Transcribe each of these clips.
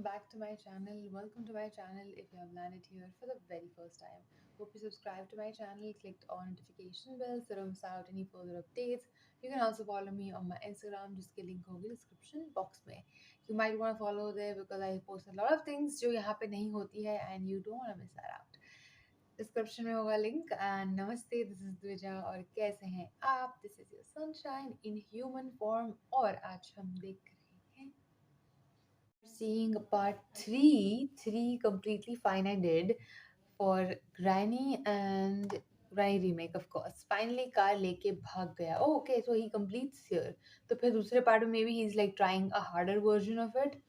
back to my channel. Welcome to my channel if you have landed here for the very first time. Hope you subscribe to my channel, clicked on notification bell so don't miss out any further updates. You can also follow me on my Instagram जिसके link होगी description box में. You might want to follow there because I post a lot of things जो यहाँ पे नहीं होती है and you don't want to miss that out. Description में होगा लिंक एंड नमस्ते दिस इज द्विजा और कैसे हैं आप this is your sunshine in human form और आज हम देख रहे हैं seeing part 3 completely fine I did for Granny and Granny remake of course finally car लेके भाग गया oh, okay so he completes here तो फिर दूसरे पार्ट में maybe he's like trying a harder version of it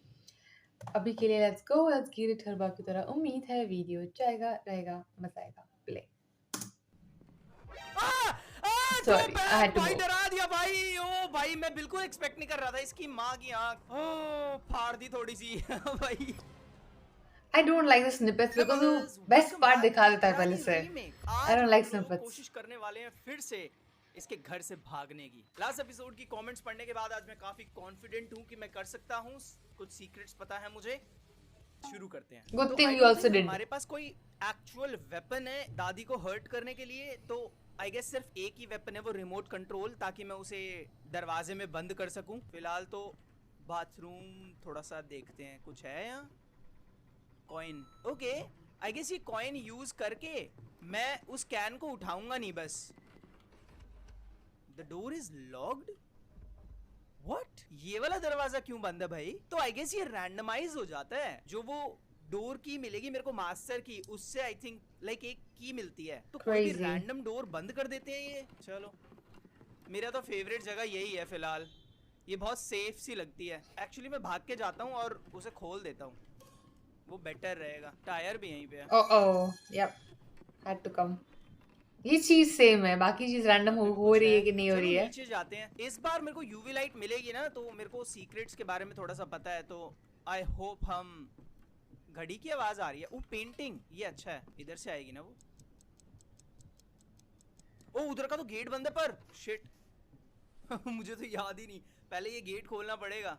अभी के लिए let's go let's give it हर बार की तरह उम्मीद है वीडियो जाएगा रहेगा मजा आएगा play sorry I had to भाई मूव डरा दिया भाई। ओ भाई मैं बिल्कुल एक्सपेक्ट नहीं कर रहा था इसकी माँ की आंख ओ फाड़ दी थोड़ी सी भाई। I don't like the snippets because वो best part दिखा देता है पहले से. I don't like snippets. कोशिश करने वाले हैं फिर से इसके घर से भागने की। लास्ट एपिसोड की कमेंट्स पढ़ने के बाद आज मैं काफी कॉन्फिडेंट हूँ कि मैं कर सकता हूँ। कुछ सीक्रेट्स पता है मुझे। शुरू करते हैं। Good तो thing I we don't also think did. हमारे पास कोई एक्चुअल वेपन है दादी को हर्ट करने के लिए, तो आई गेस सिर्फ एक ही वेपन है, वो रिमोट कंट्रोल, ताकि मैं उसे दरवाजे में बंद कर सकूं। फिलहाल तो बाथरूम थोड़ा सा देखते हैं, कुछ है यहाँ। कॉइन, ओके आई गेस ये कॉइन यूज करके मैं उस कैन को उठाऊंगा नहीं बस। The door is locked. What? ये वाला दरवाजा क्यों बंद है भाई? तो आई गेस ये रैंडमाइज हो जाता है। जो वो डोर की मिलेगी मेरे को मास्टर की, उससे आई थिंक लाइक एक की मिलती है, तो कोई भी रैंडम डोर बंद कर देते हैं ये। चलो मेरा तो फेवरेट जगह यही है फिलहाल। ये बहुत सेफ सी लगती है। एक्चुअली मैं भाग के जाता हूँ और उसे खोल देता हूँ, वो बेटर रहेगा। टायर भी यहीं पे है। Oh, yep. Had to come. ये चीज सेम है, बाकी चीज रैंडम हो रही है कि नहीं हो रही है। नीचे जाते हैं। इस बार मेरे को यूवी लाइट मिलेगी ना, तो मेरे को सीक्रेट्स के बारे में थोड़ा सा पता है, तो आई होप हम। घड़ी की आवाज आ रही है। वो पेंटिंग, ये अच्छा है, इधर से आएगी ना वो। ओ उधर का तो गेट बंद है पर शिट मुझे तो याद ही नहीं। पहले ये गेट खोलना पड़ेगा।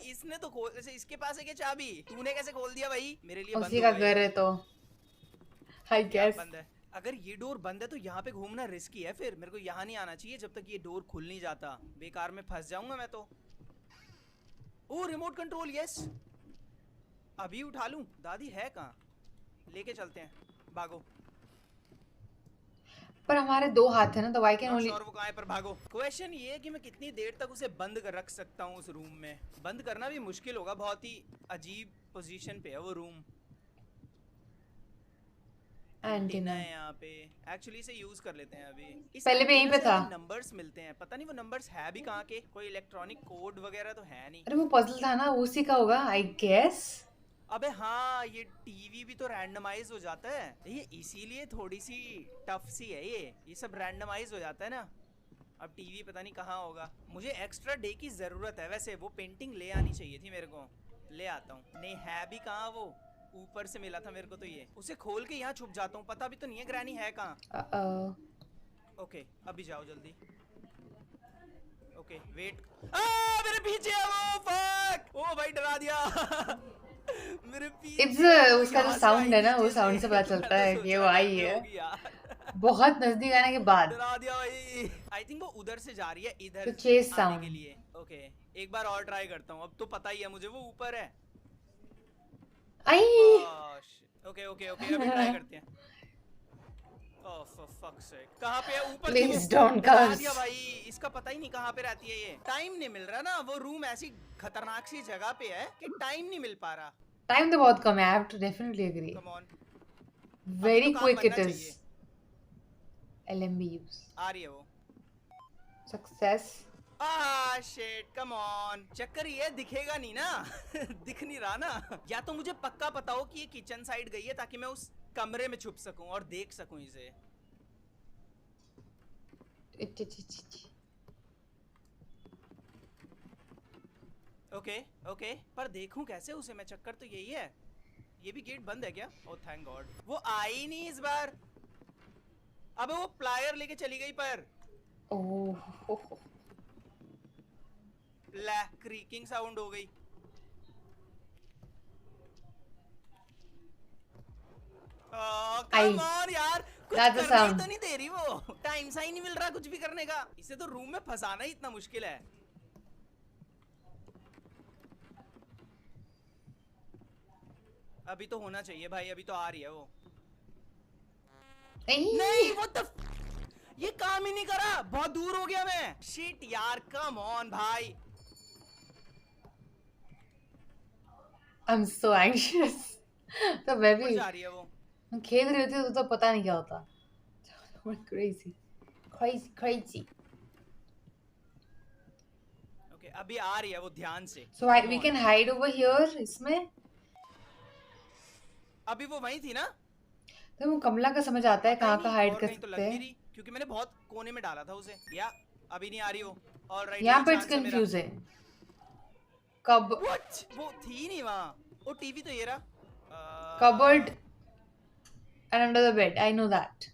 इसने तो खोल, इसके पास है क्या चाबी? तूने कैसे खोल दिया भाई? मेरे लिए बंद उसी का घर है तो आई गेस बंद है। अगर ये डोर बंद है तो यहाँ पे घूमना रिस्की है। फिर मेरे को यहाँ नहीं आना चाहिए जब तक ये डोर खुल नहीं जाता। बेकार में फंस जाऊंगा मैं तो। ओ रिमोट कंट्रोल, यस अभी उठा लूं। दादी है कहाँ? लेके चलते हैं, भागो। पर हमारे दो हाथ है ना, तो व्हाई कैन ओनली। और वो कहाँ है पर भागो। क्वेश्चन ये है कि मैं कितनी देर तक उसे बंद कर रख सकता हूँ उस रूम में। बंद करना भी मुश्किल होगा, बहुत ही अजीब पोजीशन पे है वो रूम। एंटीना है यहाँ पे। एक्चुअली इसे यूज कर लेते हैं अभी। इस पहले भी यहीं पे था। नंबर्स मिलते हैं, पता नहीं वो नंबर्स है भी कहाँ के। कोई इलेक्ट्रॉनिक कोड वगैरह तो है नहीं। अरे वो पजल था ना, उसी का होगा आई गेस। अबे हाँ, ये टीवी भी तो रैंडमाइज हो जाता है। ये इसीलिए थोड़ी सी टफ सी है ये सब रैंडमाइज हो जाता है ना। अब टीवी पता नहीं कहाँ होगा। मुझे एक्स्ट्रा डे की जरूरत है। वैसे वो पेंटिंग ले आनी चाहिए थी मेरे को, ले आता हूँ। नहीं है भी कहाँ वो, ऊपर से मिला था मेरे को तो। ये उसे खोल के यहाँ छुप जाता हूँ। पता भी तो नहीं है ग्रैनी है कहाँ। ओके अभी जाओ जल्दी। Okay wait. मेरे पीछे है वो, फक। ओ भाई डरा दिया मेरे पीछे उसका जो साउंड है ना, वो साउंड से पता चलता है कि वो आई है। बहुत नजदीक आने के बाद डरा दिया भाई। आई थिंक वो उधर से जा रही है इधर तो चेस आने साउंड के लिए। ओके एक बार और ट्राई करता हूँ। अब तो पता ही है मुझे वो ऊपर है। आई ओके ओके ओके अभी ट्राई करते हैं। ओह फॉर फक्स सेक, कहाँ पे है? ऊपर। प्लीज डोंट कर्स दिया भाई। इसका पता ही नहीं कहाँ पे रहती है ये। टाइम नहीं मिल रहा ना, वो रूम ऐसी खतरनाक सी जगह पे है कि टाइम नहीं मिल पा रहा। टाइम तो बहुत कम है। I have to definitely agree. Come on, very quick it is. LMB use आ रही है वो। सक्सेस। Shit come on. चक्कर ये दिखेगा नहीं ना दिख नहीं रहा ना। या तो मुझे पक्का पता हो कि ये किचन साइड गई है, ताकि मैं उस कमरे में छुप सकूं और देख सकूं इसे। ओके ओके पर देखूं कैसे उसे मैं? चक्कर तो यही है। ये भी गेट बंद है क्या? Oh thank God. वो आई नहीं इस बार। अबे वो प्लायर लेके चली गई पर। ओह क्रीकिंग साउंड हो गई। कम I. ऑन यार, कुछ That's the करने ही sound. तो नहीं दे रही वो, टाइम सा ही नहीं मिल रहा कुछ भी करने का। इसे तो रूम में फंसाना ही इतना मुश्किल है। अभी तो होना चाहिए भाई, अभी तो आ रही है वो। नहीं, Ay. वो तो ये काम ही नहीं करा, बहुत दूर हो गया मैं। शिट यार, कम ऑन भाई। I'm so anxious. तो मैं ऊपर भी जा रही है वो। खेल रही होती तो पता नहीं क्या होता। Crazy, crazy, crazy. ओके, अभी आ रही है वो, ध्यान से। So Come we on. can hide over here इसमें। अभी वो वहीं थी ना? तो वो कमला का समझ आता है पता ही कहाँ का नहीं, हाइड और कर कहीं तो सकते लग नहीं हैं। रही, क्योंकि मैंने बहुत कोने में डाला था उसे। या अभी नहीं आ रही वो। ऑलराइट, यहाँ यही पे इट्स चांस है मेरा। कंफ्यूजिंग। कब व्हाट, वो थी नहीं वहाँ। वो टीवी तो ये रहा। cupboard and under the bed, I know that.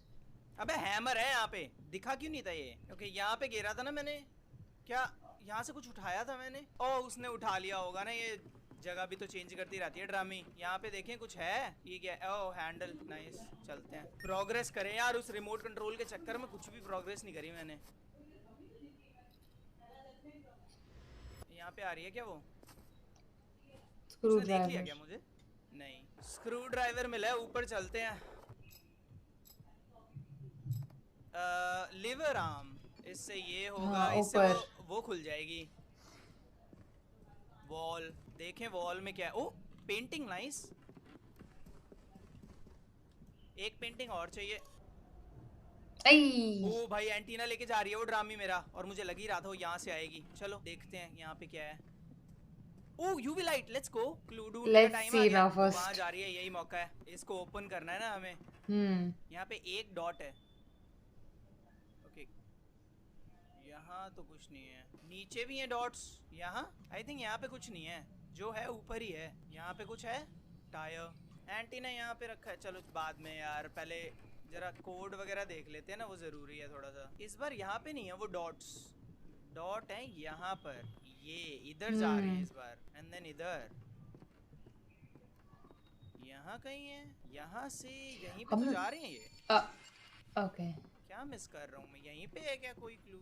अबे हैमर है यहाँ पे, दिखा क्यों नहीं था ये? ओके, यहाँ पे गिरा था ना मैंने। क्या यहाँ से कुछ उठाया था मैंने? ओ, उसने उठा लिया होगा ना। ये जगह भी तो चेंज करती रहती है ड्रामी। यहाँ पे देखें कुछ है। ये क्या है? ओह, हैंडल, नाइस। चलते हैं, प्रोग्रेस करें यार। उस रिमोट कंट्रोल के चक्कर में कुछ भी प्रोग्रेस नहीं करी मैंने। यहाँ पे आ रही है क्या वो? स्क्रू उसने देख लिया ड्राइवर। क्या मुझे? नहीं, स्क्रू ड्राइवर मिला है, ऊपर चलते हैं। लिवर आर्म, इससे ये होगा। हाँ, इससे ऊपर। वो खुल जाएगी। वॉल देखें, वॉल में क्या है? ओ, पेंटिंग, नाइस। एक पेंटिंग और चाहिए। आई। ओ भाई, एंटीना लेके जा रही है वो ड्रामी मेरा, और मुझे लग ही रहा था वो यहाँ से आएगी। चलो देखते हैं यहाँ पे क्या है। Oh, UV light, let's go. Clue ढूंढने का लेट्स टाइम आ सी गया। नाउ वहाँ फर्स्ट। जा रही है, यही मौका है, इसको ओपन करना है ना हमें। यहाँ पे एक डॉट है। ओके, यहाँ तो कुछ नहीं है। नीचे भी है डॉट्स। यहाँ आई थिंक यहाँ पे कुछ नहीं है, जो है ऊपर ही है। यहाँ पे कुछ है। टायर, एंटीना यहाँ पे रखा है। चलो बाद में यार, पहले जरा कोड वगैरह देख लेते हैं ना, वो जरूरी है थोड़ा सा। इस बार यहाँ पे नहीं है वो डॉट्स। डॉट है यहाँ पर, ये इधर जा रही है इस बार। एंड देन इधर, यहाँ कहीं है। यहाँ से यहीं पे तो जा रही है ये। ओके। क्या मिस कर रहा हूँ मैं? यहीं पे है क्या कोई क्लू?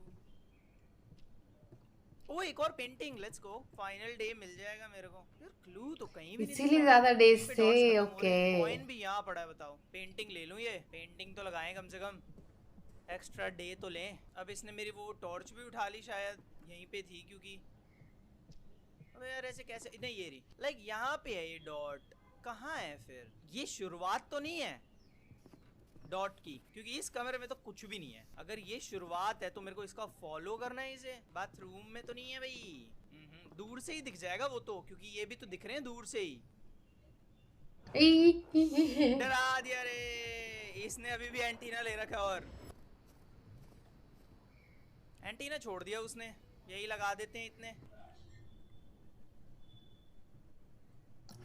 ओ, एक और painting, let's go. Final day meal जाएगा मेरे को यार। क्लू तो कहीं भी नहीं दिख इसीलिए रहा है। ज्यादा यहीं डेज पे थे। dots खत्म हो ओके। रहे हैं। कॉइन भी यहाँ पड़ा है, बताओ। पेंटिंग ले लूँ? ये पेंटिंग तो लगाएं कम से कम, एक्स्ट्रा डे तो लें। अब इसने मेरी वो टॉर्च भी उठा ली शायद, यहीं पे थी क्योंकि। अबे यार, ऐसे कैसे? नहीं, ये रही। लाइक यहाँ पे है ये डॉट। कहाँ है फिर? ये शुरुआत तो नहीं है डॉट की, क्योंकि इस कमरे में तो कुछ भी नहीं है। अगर ये शुरुआत है तो मेरे को इसका फॉलो करना है इसे। बाथरूम में तो नहीं है भाई। दूर से ही दिख जाएगा वो तो, क्योंकि ये भी तो दिख रहे हैं दूर से ही। डरा दिया रे, इसने अभी भी एंटीना ले रखा है, और एंटीना छोड़ दिया उसने। यही लगा देते हैं इतने।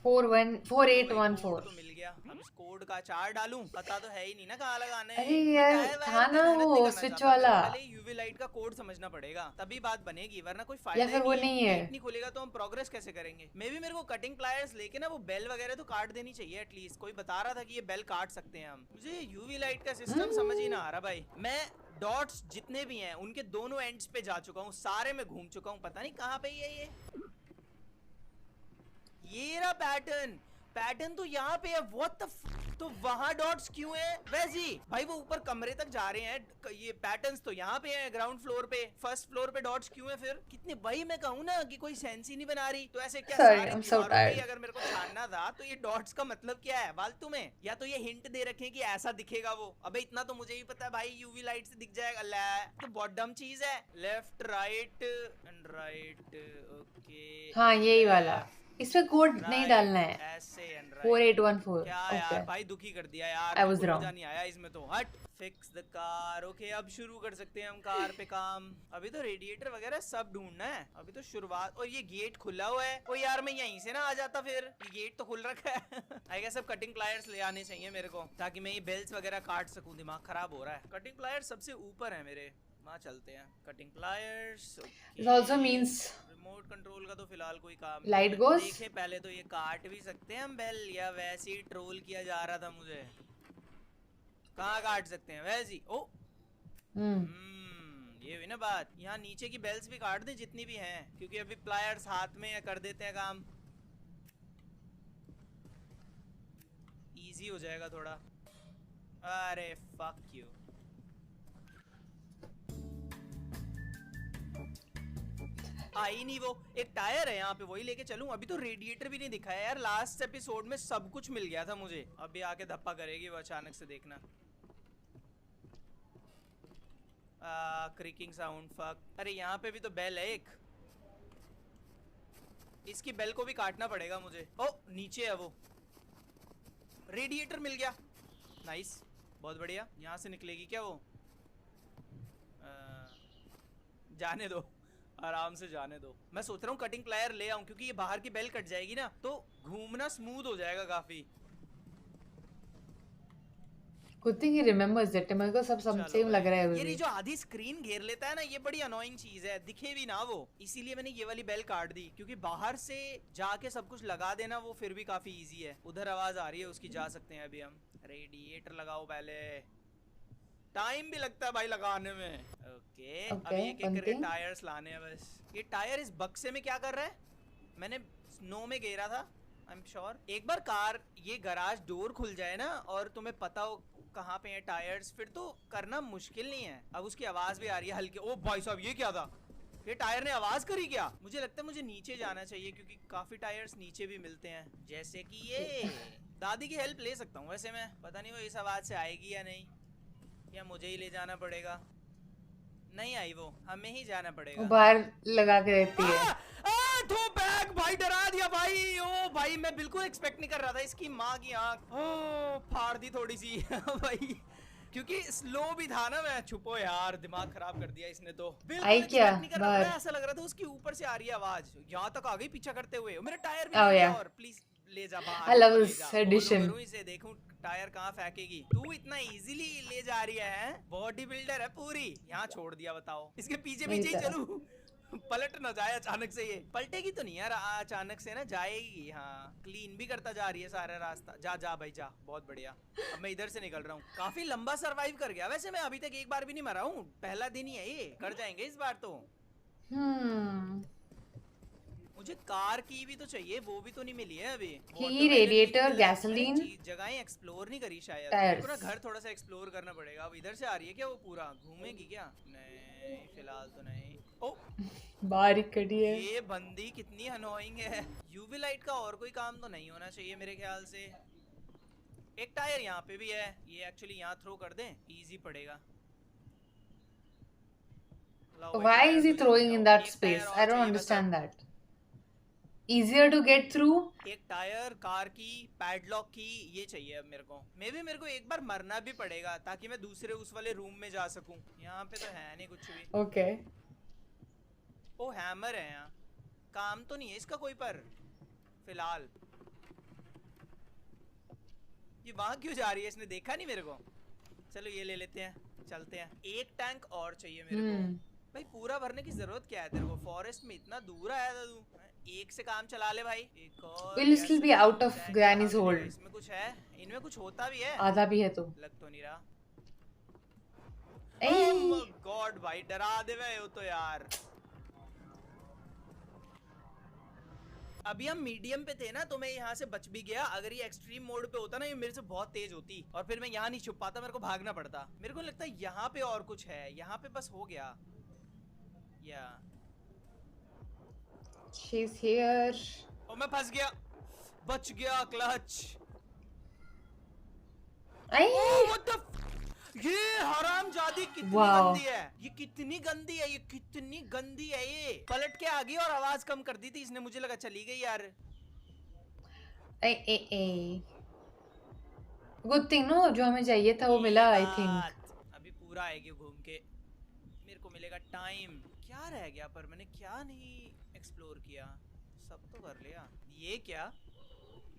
4814। तो मिल गया। अब इस कोड का चार डालूं, पता तो है ही नहीं ना कहाँ लगाना है। अरे मैं यार, टायर वायर था पे ना मेहनत वो नहीं करना स्विच चाहता। मेरे को वाला। पहले यूवी लाइट का कोड समझना पड़ेगा, तभी बात बनेगी, वरना कोई या फायदा फिर ही वो नहीं नहीं है। है। गेट नहीं खुलेगा तो हम प्रोग्रेस कैसे करेंगे? मे भी मेरे को कटिंग प्लायर्स लेके ना वो बेल वगैरह तो काट देनी चाहिए एटलीस्ट। कोई बता रहा था कि ये बेल काट सकते हैं हम। मुझे यूवी लाइट का सिस्टम समझ ही ना आ रहा भाई। मैं डॉट्स जितने भी हैं उनके दोनों एंड्स पे जा चुका हूँ, सारे में घूम चुका हूँ, पता नहीं कहाँ पे ही है ये रहा पैटर्न। पैटर्न तो यहाँ पे है। व्हाट द तो वहां डॉट्स क्यों है? वैसी भाई वो ऊपर कमरे तक जा रहे हैं, ये पैटर्न्स तो यहाँ पे हैं ग्राउंड फ्लोर पे। फर्स्ट फ्लोर पे डॉट्स क्यों है फिर? कितने भाई, मैं कहूँ ना कि कोई सेंस ही नहीं बना रही, तो ऐसे क्या Sorry, सारी I'm so दीवारों पे ही tired. अगर मेरे को छानना था तो ये डॉट्स का मतलब क्या है फालतू में? या तो ये हिंट दे रखे कि ऐसा दिखेगा वो। अबे इतना तो मुझे ही पता है भाई, यूवी लाइट से दिख जाएगा। लै, तो बहुत डम चीज है। Left right and right. Okay, हाँ, यही वाला। इसमें कोड नहीं डालना है। ऐसे एंड राइट। 4814। क्या यार भाई, दुखी कर दिया यार। I was बिल्कुल wrong. मजा नहीं आया इसमें तो। हट, फिक्स द कार। ओके, अब शुरू कर सकते हैं हम कार पे काम। अभी तो रेडिएटर वगैरह सब ढूंढना है, अभी तो शुरुआत। और ये गेट खुला हुआ है। ओ यार, मैं यहीं से ना आ जाता फिर। ये गेट तो खुल रखा है। आई गेस अब कटिंग प्लायर्स ले आने चाहिए मेरे को, ताकि मैं ये बेल्स वगैरह काट सकूं। दिमाग खराब हो रहा है। कटिंग प्लायर्स सबसे ऊपर है मेरे, वहाँ चलते हैं। Cutting pliers. This also means remote control का तो फिलहाल कोई काम Light नहीं है। goes? देखे पहले तो ये काट भी सकते हैं हम बेल, या वैसे ही ट्रोल किया जा रहा था मुझे। कहाँ काट सकते हैं वैसे ही। ओ हम्म। ये हुई ना बात। यहाँ नीचे की बेल्स भी काट दें जितनी भी हैं, क्योंकि अभी प्लायर्स हाथ में कर देते हैं काम, इजी हो जाएगा थोड़ा। अरे फक यू। आई नहीं वो। एक टायर है यहाँ पे, वही लेके चलूं। अभी तो रेडिएटर भी नहीं दिखा है यार। लास्ट एपिसोड में सब कुछ मिल गया था मुझे, अभी आके धप्पा करेगी वो अचानक से, देखना। Creaking sound, fuck. अरे यहाँ पे भी तो बेल है एक, इसकी बेल को भी काटना पड़ेगा मुझे। ओ नीचे है वो, रेडिएटर मिल गया, नाइस, बहुत बढ़िया। यहाँ से निकलेगी क्या वो? जाने दो, आराम से जाने दो। मैं सोच रहा हूँ कटिंग प्लायर ले आऊं, क्योंकि ये बाहर की बेल कट जाएगी ना तो घूमना स्मूथ हो जाएगा काफी। Good thing he remembers it. मेरे को सब चलो सेम लग रहा है भाई, अभी ये भी। जो आधी स्क्रीन घेर लेता है ना, ये बड़ी अनोइंग चीज है, दिखे भी ना वो। इसीलिए मैंने ये वाली बेल काट दी, क्योंकि बाहर से जाके सब कुछ लगा देना वो फिर भी काफी इजी है। उधर आवाज आ रही है उसकी, जा सकते हैं अभी हम। रेडिएटर लगाओ पहले, टाइम भी लगता है भाई लगाने में। ओके ओके, अभी एक एक करके बनती। टायर्स लाने हैं बस। ये टायर इस बक्से में क्या कर रहा है? मैंने स्नो में गेरा था, आई एम श्योर। एक बार कार ये गराज डोर खुल जाए ना और तुम्हें पता हो कहाँ पे हैं टायर्स, फिर तो करना मुश्किल नहीं है। अब उसकी आवाज भी आ रही है हल्की। ओ भाई साहब ये क्या था? ये टायर ने आवाज करी क्या? मुझे लगता है मुझे नीचे जाना चाहिए, क्योंकि काफी टायर्स नीचे भी मिलते हैं, जैसे कि ये। दादी की हेल्प ले सकता हूँ वैसे मैं, पता नहीं वो इस आवाज से आएगी या नहीं, या मुझे ही ले जाना पड़ेगा। नहीं आई वो, हमें ही जाना वो पड़ेगा। बाहर लगा के रहती है। तो बैग भाई डरा दिया भाई। ओ भाई मैं बिल्कुल एक्सपेक्ट नहीं कर रहा था। इसकी माँ की आंख ओ फाड़ दी थोड़ी सी भाई, क्योंकि स्लो भी था ना। मैं छुपो यार, दिमाग खराब कर दिया इसने तो। आई बिल्कुल क्या एक्सपेक्ट नहीं कर रहा था मैं, बाहर? ऐसा लग रहा था उसकी ऊपर से आ रही है आवाज, यहाँ तक आ गई पीछा करते हुए। मेरा टायर भी ओह ले लिया, या, और प्लीज ले जा आई बाहर, लव ऊपर ले दिस जा। Follow edition. करूं इसे, देखूं टायर कहाँ फेंकेगी। तू इतना इजीली ले जा रही है, बॉडी बिल्डर है पूरी। यहाँ छोड़ दिया, बताओ इसके पीछे मेरी पीछे ही तरह। चलूं? पलट ना जाए अचानक से। ये पलटेगी तो नहीं यार अचानक से ना, जाएगी। हाँ क्लीन भी करता जा रही है सारा रास्ता। जा जा भाई जा, बहुत बढ़िया। अब मैं इधर से निकल रहा हूँ। काफी लंबा सरवाइव कर गया वैसे मैं, अभी तक एक बार भी नहीं मरा हूँ। पहला दिन ही है ये, कर जाएंगे इस बार तो। हम्म। मुझे कार की भी तो चाहिए, वो भी तो नहीं मिली है अभी। की, वाटरमेलन की भी रेडिएटर, मिल। मैंने गैसोलीन, चीज जगहें एक्सप्लोर नहीं करी शायद। मेरे को ना टायर्स। घर थोड़ा सा एक्सप्लोर करना पड़ेगा। अब इधर से आ रही है क्या वो? पूरा घूमेगी क्या? नहीं फिलहाल तो नहीं। ओ बाहर ही खड़ी है। ये बंदी कितनी अनोइंग है। यूवी लाइट का और कोई काम तो नहीं होना चाहिए मेरे ख्याल से। एक टायर यहाँ पे भी है, ये एक्चुअली यहाँ थ्रो कर दें, इजी पड़ेगा। लाओ भाई Why टायर is he तो लेके throwing in जाओ। that एक टायर space? और I don't चाहिए बस अब। understand that. Easier to get through? एक टायर, कार की, पैडलॉक की, ये चाहिए अब मेरे को। मेरे को एक बार मरना भी पड़ेगा ताकि मैं दूसरे उस वाले रूम में जा सकूं। यहाँ पे तो है नहीं कुछ भी। Okay. ओ हैमर है यहाँ, काम तो नहीं है इसका कोई पर फिलहाल। ये वहां क्यों जा रही है? इसने देखा नहीं मेरे को। चलो ये ले लेते हैं, चलते हैं। एक टैंक और चाहिए मेरे को। भाई पूरा भरने की जरूरत क्या है तेरे को? फॉरेस्ट में इतना दूर आया था तू, एक से काम चला ले भाई। एक और We'll still be out of tank Granny's कहाँ मिलेगा? hold. इसमें कुछ है? इनमें कुछ होता भी है? आधा भी है तो। लग तो नहीं रहा। Hey! Oh God भाई डरा दे वे हो तो यार। अभी हम मीडियम पे थे ना, तो मैं यहाँ से बच भी गया। अगर ये एक्सट्रीम मोड पे होता ना, ये मेरे से बहुत तेज होती और फिर मैं यहाँ नहीं छुप पाता, मेरे को भागना पड़ता। मेरे को लगता है यहाँ पे और कुछ है, यहाँ पे बस हो गया। या She's here. और मैं फंस गया, बच गया क्लच। Ay! What the ये हरामजादी कितनी Wow. गंदी है, ये कितनी गंदी है, ये कितनी गंदी है। ये पलट के आ गई और आवाज कम कर दी थी इसने, मुझे लगा चली गई यार। Ay, ay, ay. Good thing no, जो हमें चाहिए था वो ये मिला I think. बात। अभी पूरा आएगी घूम के, मेरे को मिलेगा टाइम। क्या रह गया पर मैंने क्या नहीं एक्सप्लोर किया? सब तो कर लिया। ये क्या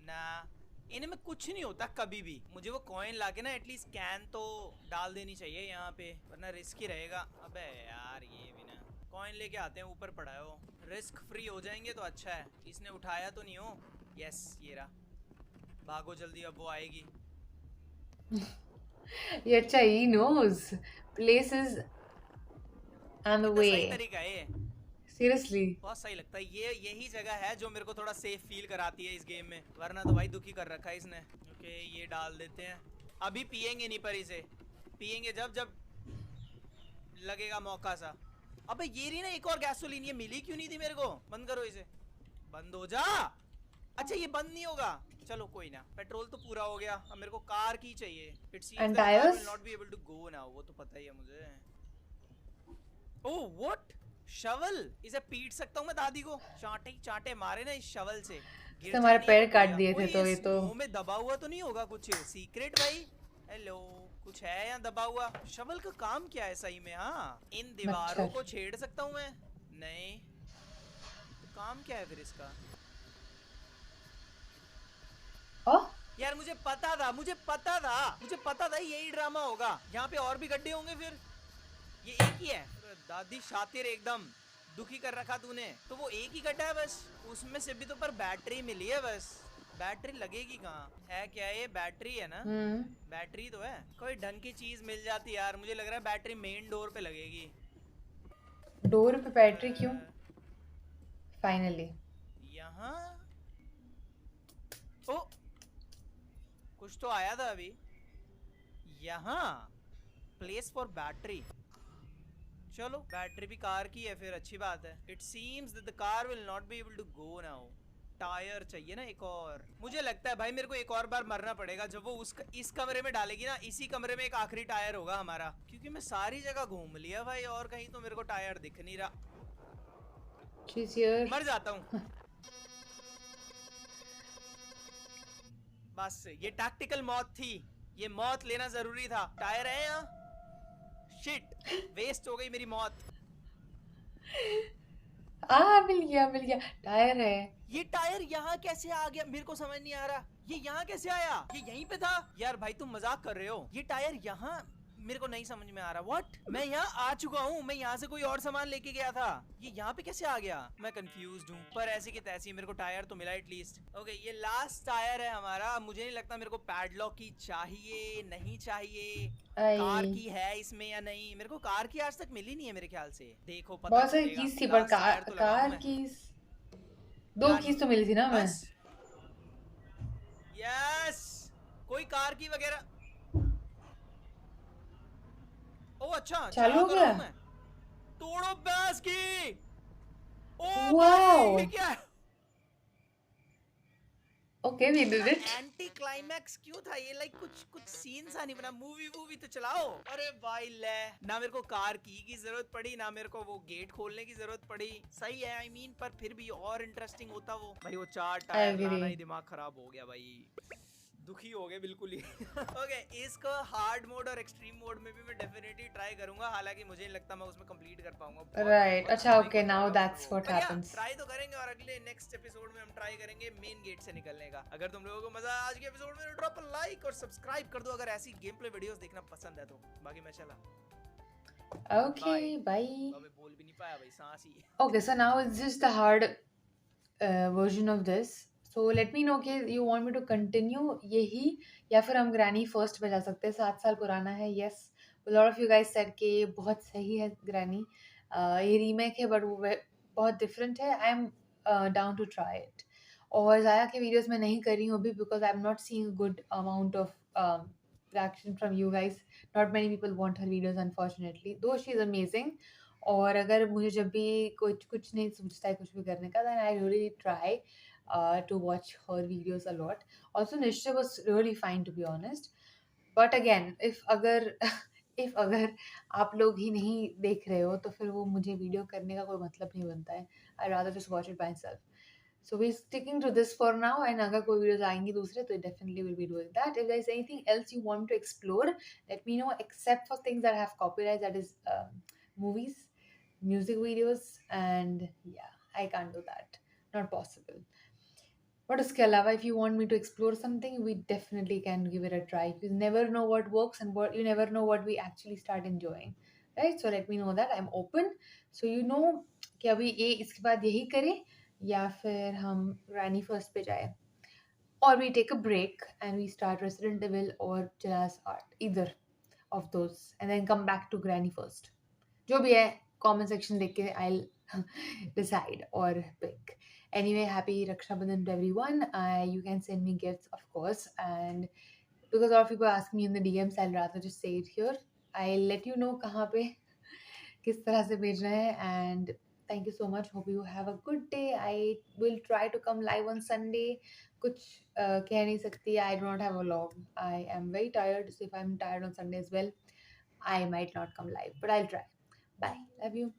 ना, इन्हें में कुछ नहीं होता कभी भी। मुझे वो कॉइन लाके ना एटलीस्ट कैन तो डाल देनी चाहिए यहाँ पे, वरना रिस्क ही रहेगा। अबे यार ये भी ना, कॉइन लेके आते हैं, ऊपर पड़ा है वो। रिस्क फ्री हो जाएंगे तो अच्छा है। इसने उठाया तो नहीं हो? यस ये रहा। भागो जल्दी, अब वो आएगी। ये अच्छा, he knows places and the कितना सही way. तरीका है ये। Seriously. बहुत सही लगता है ये, यही जगह है जो मेरे को थोड़ा सेफ फील कराती है इस गेम में, वरना तो भाई दुखी कर रखा है इसने। ओके ये डाल देते हैं, अभी पियेंगे नहीं पर इसे पियेंगे जब जब लगेगा मौका सा। अबे ये रही ना एक और गैसोलीन, ये मिली क्यों नहीं थी मेरे को? बंद करो इसे, बंद हो जा। अच्छा ये बंद नहीं होगा, चलो कोई ना, पेट्रोल तो पूरा हो गया। अब मेरे को कार की चाहिए। It seems And the car will tires? Not be able to go now, वो तो पता ही है मुझे। ओह व्हाट, शवल, इसे पीट सकता हूँ मैं दादी को? चांटे ही चांटे मारे ना इस शवल से, गिर इसने हमारे जानी है पैर काट बढ़िया। दिए थे ओए तो ये इस तो। मुंह में दबा हुआ तो नहीं होगा कुछ सीक्रेट भाई? हेलो, कुछ है यहाँ दबा हुआ? शवल का काम क्या है सही में? हाँ इन दीवारों मच्छर। को छेड़ सकता हूँ मैं? नहीं, तो काम क्या है फिर इसका? ओ, यार मुझे पता था, मुझे पता था यही ड्रामा होगा। यहाँ पे और भी गड्ढे होंगे फिर, ये एक ही है? दादी शातिर एकदम, दुखी कर रखा तूने। तो वो एक ही गड्ढा है बस, उसमें से भी तो पर बैटरी मिली है बस। बैटरी लगेगी कहाँ है? क्या ये बैटरी है ना? हम्म। बैटरी तो है, कोई ढंग की चीज मिल जाती यार। मुझे लग रहा है बैटरी मेन डोर पे लगेगी। डोर पे बैटरी क्यों? फाइनली। यहाँ ओ, कुछ तो आया था अभी। यहाँ प्लेस फॉर बैटरी, चलो बैटरी भी कार की है फिर, अच्छी बात है। It seems that the car will not be able to go now. Tyre चाहिए ना एक और। मुझे लगता है भाई मेरे को एक और बार मरना पड़ेगा, जब वो इस कमरे में डालेगी ना, इसी कमरे में एक आखिरी टायर होगा हमारा, क्योंकि मैं सारी जगह घूम लिया भाई और कहीं तो मेरे को टायर दिख नहीं रहा। She's here. मर जाता हूँ बस, ये टैक्टिकल मौत थी, ये मौत लेना जरूरी था। टायर है यहाँ, शिट, वेस्ट हो गई मेरी मौत। मिल गया टायर है। ये टायर यहाँ कैसे आ गया मेरे को समझ नहीं आ रहा। ये यहाँ कैसे आया? ये यहीं पे था यार। भाई तुम मजाक कर रहे हो, ये टायर यहाँ, मेरे को नहीं समझ में आ रहा। व्हाट, मैं यहाँ आ चुका हूँ, मैं यहाँ से कोई और सामान लेके गया था, ये यहाँ पे कैसे आ गया? मैं कंफ्यूज्ड हूँ, पर ऐसी की तैसी मेरे को टायर तो मिला एटलीस्ट। ओके ये लास्ट टायर है हमारा। मुझे नहीं लगता मेरे को पैडलॉक की चाहिए, नहीं चाहिए। कार आई। की है इसमें या नहीं? मेरे को कार की आज तक मिली नहीं है मेरे ख्याल से। देखो पता बहुत सारी चलेगा। कीज थी पर लास्ट टायर तो लगाऊं कार मैं। कीज, दो डन, कीज तो मिली थी ना मैं। बस, यस, कोई कार की वगैरह। ओ अच्छा, चालू चालू हो कर रहा गया। हूं मैं। तोड़ो भैंस की। ओ भाई वाओ। ये क्या है? ओके वी डिड इतना इट। एंटी क्लाइमैक्स क्यों था ये? लाइक कुछ सीन सा नहीं बना। मूवी वूवी तो चलाओ। अरे भाई ले, ना मेरे को कार की जरूरत पड़ी, ना मेरे को वो गेट खोलने की जरूरत पड़ी। सही है आई मीन, पर फिर भी और इंटरेस्टिंग होता वो। भाई वो चार आई टायर एग्री। लाना ही दिमाग खराब हो गया भाई, दुखी हो गए बिल्कुल ही ओके इसको हार्ड मोड और एक्सट्रीम मोड में भी मैं डेफिनेटली ट्राई करूंगा, हालांकि मुझे नहीं लगता मैं उसमें कंप्लीट कर पाऊंगा। बहुत राइट, बहुत अच्छा बोरिंग ओके हो नाउ जाएगा फिर दैट्स वो, व्हाट पर या हैपेंस। ट्राई तो करेंगे। और अगले नेक्स्ट एपिसोड में हम ट्राई करेंगे मेन गेट से निकलने का। अगर तुम लोगों को मजा आया आज के एपिसोड में, ड्रॉप अ लाइक और सब्सक्राइब कर दो अगर ऐसी गेम प्ले वीडियोस देखना पसंद है तो। बाकी मैं चला, ओके बाय। बाय। अबे बोल भी नहीं पाया भाई, सांस ही okay so now it's just the hard version of this. So let me know कि you want me to continue यही, या फिर हम ग्रैनी फर्स्ट पे जा सकते हैं। 7 साल पुराना है। Yes, lot of you guys said कि ये बहुत सही है ग्रैनी। ये रीमेक है बट वो बहुत डिफरेंट है। I am down to try it. और ज़ाया के वीडियोस मैं नहीं कर रही हूँ अभी because I am not seeing good amount of reaction from you guys. Not many people want her videos unfortunately, though she is amazing. और अगर मुझे जब भी कुछ नहीं सोचता है कुछ भी करने का, then I really try to watch her videos a lot. Also Nishcha was really fine to be honest. But again, if अगर if अगर आप लोग ही नहीं देख रहे हो तो फिर वो मुझे वीडियो करने का कोई मतलब नहीं बनता है. I rather just watch it myself. So we're sticking to this for now, and अगर कोई वीडियोस आएंगी दूसरे तो definitely will be doing that. If there's anything else you want to explore, let me know. Except for things that have copyright, that is movies, music videos, and yeah, I can't do that. Not possible. But उसके अलावा if you want me to explore something, we definitely can give it a try. You never know what works and what you never know what we actually start enjoying, right? So let me know that I'm open. So you know कि अभी ये इसके बाद यही करें या फिर हम ग्रैनी फर्स्ट पे जाए. or we take a break and we start Resident Evil or Jurassic Art, either of those, and then come back to Granny first. जो भी है comment section देख के I'll decide or pick. Anyway, happy Raksha Bandhan to everyone. You can send me gifts, of course, and because a lot of people ask me in the DMs, I'll rather just say it here. I'll let you know कहाँ पे किस तरह से भेजना है, and thank you so much. Hope you have a good day. I will try to come live on Sunday. कुछ कह नहीं सकती. I do not have a log. I am very tired. So if I'm tired on Sunday as well, I might not come live, but I'll try. Bye. Love you.